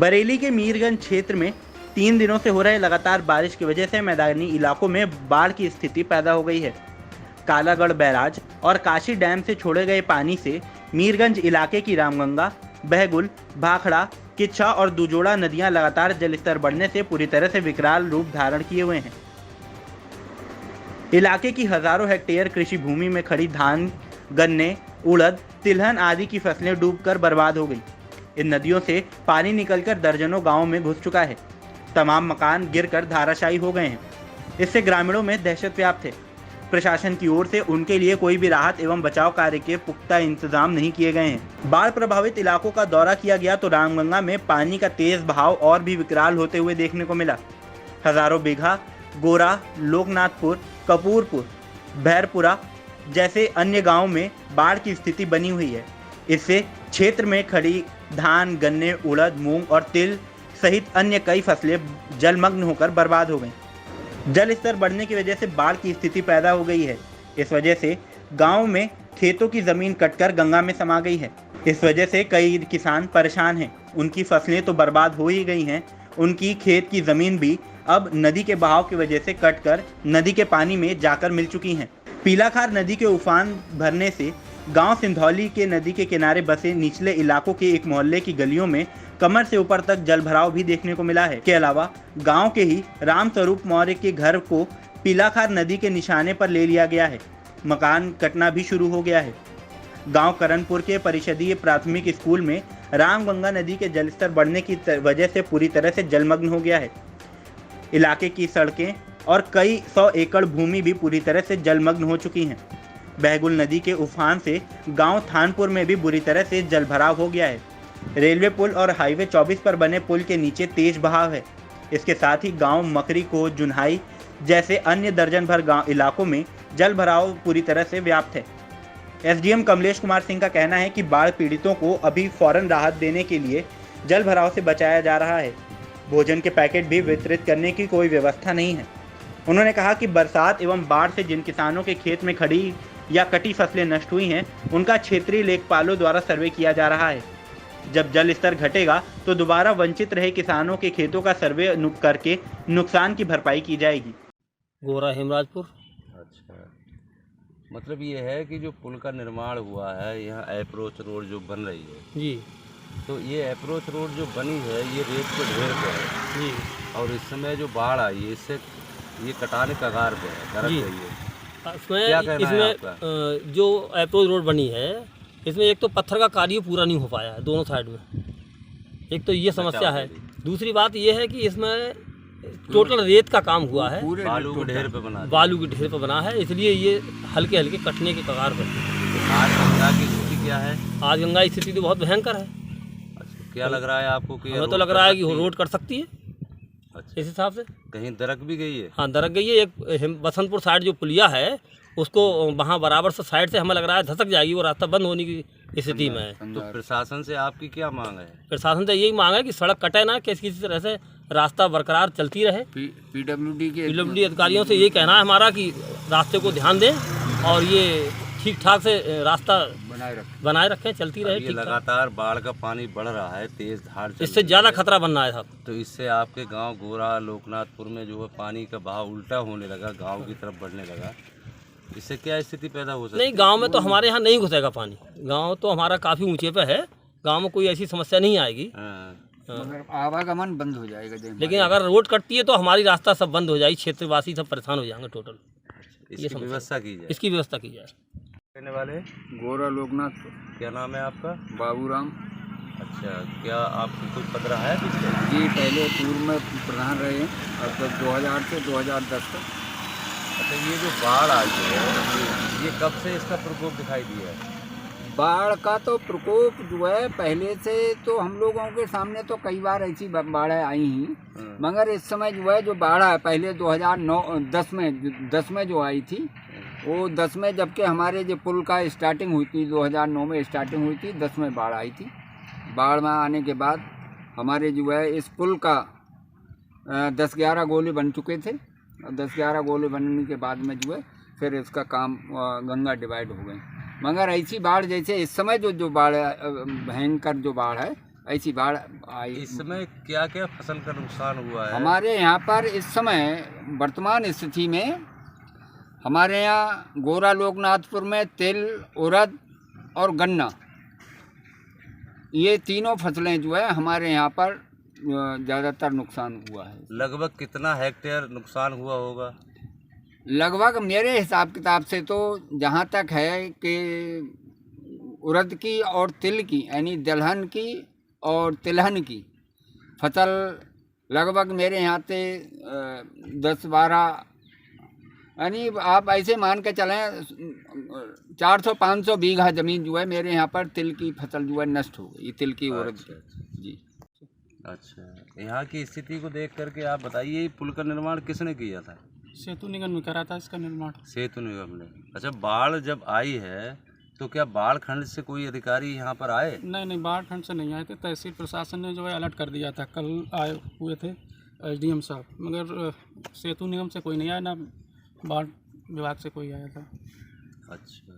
बरेली के मीरगंज क्षेत्र में 3 दिनों से हो रहे लगातार बारिश की वजह से मैदानी इलाकों में बाढ़ की स्थिति पैदा हो गई है। कालागढ़ बैराज और काशी डैम से छोड़े गए पानी से मीरगंज इलाके की रामगंगा, बहगुल, भाखड़ा, किच्छा और दुजोड़ा नदियां लगातार जलस्तर बढ़ने से पूरी तरह से विकराल रूप धारण किए हुए हैं। इलाके की हजारों हेक्टेयर कृषि भूमि में खड़ी धान, गन्ने, उड़द, तिलहन आदि की फसलें डूबकर बर्बाद हो गई। इन नदियों से पानी निकलकर दर्जनों गांवों में घुस चुका है। तमाम मकान गिरकर धाराशायी हो गए हैं। इससे ग्रामीणों में दहशत व्याप्त है। प्रशासन की ओर से उनके लिए कोई भी राहत एवं बचाव कार्य के पुख्ता इंतजाम नहीं किए गए हैं। बाढ़ प्रभावित इलाकों का दौरा किया गया तो रामगंगा में पानी का तेज बहाव और भी विकराल होते हुए देखने को मिला। हजारों बीघा गोरा, लोकनाथपुर, कपूरपुर, भैरपुरा जैसे अन्य गांवों में बाढ़ की स्थिति बनी हुई है। इससे क्षेत्र में खड़ी धान, गन्ने, उड़द, मूंग और तिल सहित अन्य कई फसलें जलमग्न होकर बर्बाद हो गईं। जल स्तर बढ़ने की वजह से बाढ़ की स्थिति पैदा हो गई है। इस वजह से गांव में खेतों की जमीन कटकर गंगा में समा गई है। इस वजह से कई किसान परेशान हैं। उनकी फसलें तो बर्बाद हो ही गई हैं, उनकी खेत की जमीन भी अब नदी के बहाव की वजह से कटकर नदी के पानी में जाकर मिल चुकी हैं। पीलाखार नदी के उफान भरने से गांव सिंधौली के नदी के किनारे बसे निचले इलाकों के एक मोहल्ले की गलियों में कमर से ऊपर तक जलभराव भी देखने को मिला है। के अलावा गांव के ही रामस्वरूप मौर्य के घर को पीलाखार नदी के निशाने पर ले लिया गया है। मकान कटना भी शुरू हो गया है। गांव करणपुर के परिषदीय प्राथमिक स्कूल में रामगंगा नदी के जलस्तर बढ़ने की वजह से पूरी तरह से जलमग्न हो गया है। इलाके की सड़कें और कई 100 एकड़ भूमि भी पूरी तरह से जलमग्न हो चुकी हैं। बहगुल नदी के उफान से गांव थानपुर में भी बुरी तरह से जलभराव हो गया है। रेलवे पुल और हाईवे 24 पर बने पुल के नीचे तेज बहाव है। इसके साथ ही गांव मकरी को जुन्हाई जैसे अन्य दर्जन भर गांव इलाकों में जलभराव पूरी तरह से व्याप्त है। एसडीएम कमलेश कुमार सिंह का कहना है कि बाढ़ पीड़ितों को अभी फौरन राहत देने के लिए जलभराव से बचाया जा रहा है। भोजन के पैकेट भी वितरित करने की कोई व्यवस्था नहीं है। उन्होंने कहा कि बरसात एवं बाढ़ से जिन किसानों के खेत में खड़ी या कटी फसलें नष्ट हुई हैं, उनका क्षेत्रीय लेखपालों द्वारा सर्वे किया जा रहा है। जब जल स्तर घटेगा तो दोबारा वंचित रहे किसानों के खेतों का सर्वे करके नुकसान की भरपाई की जाएगी। गोरा हेमराजपुर। अच्छा, मतलब ये है कि जो पुल का निर्माण हुआ है, यहाँ अप्रोच रोड जो बन रही है जी, तो ये अप्रोच रोड जो बनी है ये रेत के ढेर पे है जी, और इस समय जो बाढ़ आई है इससे ये कटाने कगार पे है, दरक जी। रही है। इसमें क्या कहना है आपका? जो अप्रोच रोड बनी है इसमें एक तो पत्थर का कार्य पूरा नहीं हो पाया है दोनों साइड में। एक तो ये समस्या है। दूसरी बात ये है कि इसमें टोटल रेत का काम हुआ है, बालू के ढेर पे बना बालू के ढेर पर बना है, इसलिए ये हल्के हल्के कटने के कगार पर है। आज गंगा की स्थिति क्या है? आज गंगा की स्थिति तो बहुत भयंकर है। अच्छा, क्या लग रहा है आपको कि हमें तो लग रहा है कि रोड कर सकती है। अच्छा, इस हिसाब से कहीं दरक भी गई है? हाँ, दरक गई है। एक बसंतपुर साइड जो पुलिया है उसको वहाँ बराबर से साइड से हमें लग रहा है धसक जाएगी, वो रास्ता बंद होने की स्थिति में है। तो प्रशासन से आपकी क्या मांग है? प्रशासन से यही मांग है कि सड़क कटे ना, किसी तरह से रास्ता बरकरार चलती रहे। पीडब्ल्यूडी अधिकारियों से यही कहना है हमारा कि रास्ते को ध्यान दें और ये ठीक ठाक से रास्ता बनाए रखें, चलती रहे। ये लगातार बाढ़ का पानी बढ़ रहा है, तेज धार चल इससे ज़्यादा खतरा बन रहा है साहब। तो इससे आपके गांव गोरा, लोकनाथपुर में जो है पानी का बहाव उल्टा होने लगा, गांव की तरफ बढ़ने लगा। इससे क्या स्थिति पैदा हो सकती है? नहीं, गांव में तो हमारे यहाँ नहीं घुसेगा पानी। गांव तो हमारा काफ़ी ऊंचे पे है, गांव में कोई ऐसी समस्या नहीं आएगी। मगर आवागमन बंद हो जाएगा। लेकिन अगर रोड कटती है तो हमारी रास्ता सब बंद हो जाएगी, क्षेत्रवासी सब परेशान हो जाएंगे टोटल। इसकी व्यवस्था की जाए। इसकी व्यवस्था की जाए। रहने वाले गोरा लोकनाथ। क्या नाम है आपका? बाबूराम। अच्छा, क्या आपको कुछ पता है पिछले? जी, पहले पूर्व में प्रधान रहे हैं, अब तक 2000 से 2010 तक। अच्छा, ये जो बाढ़ आई है ये कब से इसका प्रकोप दिखाई दिया है? बाढ़ का तो प्रकोप जो है पहले से तो हम लोगों के सामने तो कई बार ऐसी बाढ़ें आई ही, मगर इस समय जो है जो बाढ़ है पहले 2010 में जो आई थी, वो 10 में जबकि हमारे जो पुल का स्टार्टिंग हुई थी 2009 में स्टार्टिंग हुई थी, 10 में बाढ़ आई थी। बाढ़ में आने के बाद हमारे जो है इस पुल का 10-11 गोले बन चुके थे। 10-11 गोले बनने के बाद में जो है फिर इसका काम गंगा डिवाइड हो गई। मगर ऐसी बाढ़ जैसे इस समय जो बाढ़ भयंकर जो बाढ़ है, ऐसी बाढ़ आई। इस समय क्या क्या फसल का नुकसान हुआ है? हमारे यहाँ पर इस समय वर्तमान स्थिति में हमारे यहाँ गोरा लोकनाथपुर में तिल, उड़द और गन्ना, ये तीनों फसलें जो है हमारे यहाँ पर ज़्यादातर नुकसान हुआ है। लगभग कितना हेक्टेयर नुकसान हुआ होगा? लगभग मेरे हिसाब किताब से तो जहाँ तक है कि उड़द की और तिल की, यानी दलहन की और तिलहन की फसल लगभग मेरे यहाँ से 10-12, यानी आप ऐसे मान के चलें 400-500 बीघा ज़मीन जो है मेरे यहाँ पर तिल की फसल जो है नष्ट हो गई, तिल की उड़द की। जी। अच्छा, यहाँ की स्थिति को देख करके आप बताइए, ये पुल का निर्माण किसने किया था? सेतु निगम ने करा था इसका निर्माण। सेतु निगम ने। अच्छा, बाढ़ जब आई है तो क्या बाढ़ खंड से कोई अधिकारी यहाँ पर आए? नहीं, बाढ़ खंड से नहीं आए थे। तहसील प्रशासन ने जो है अलर्ट कर दिया था, कल आए हुए थे एसडीएम साहब, मगर सेतु निगम से कोई नहीं आया, ना बाढ़ विभाग से कोई आया था। अच्छा।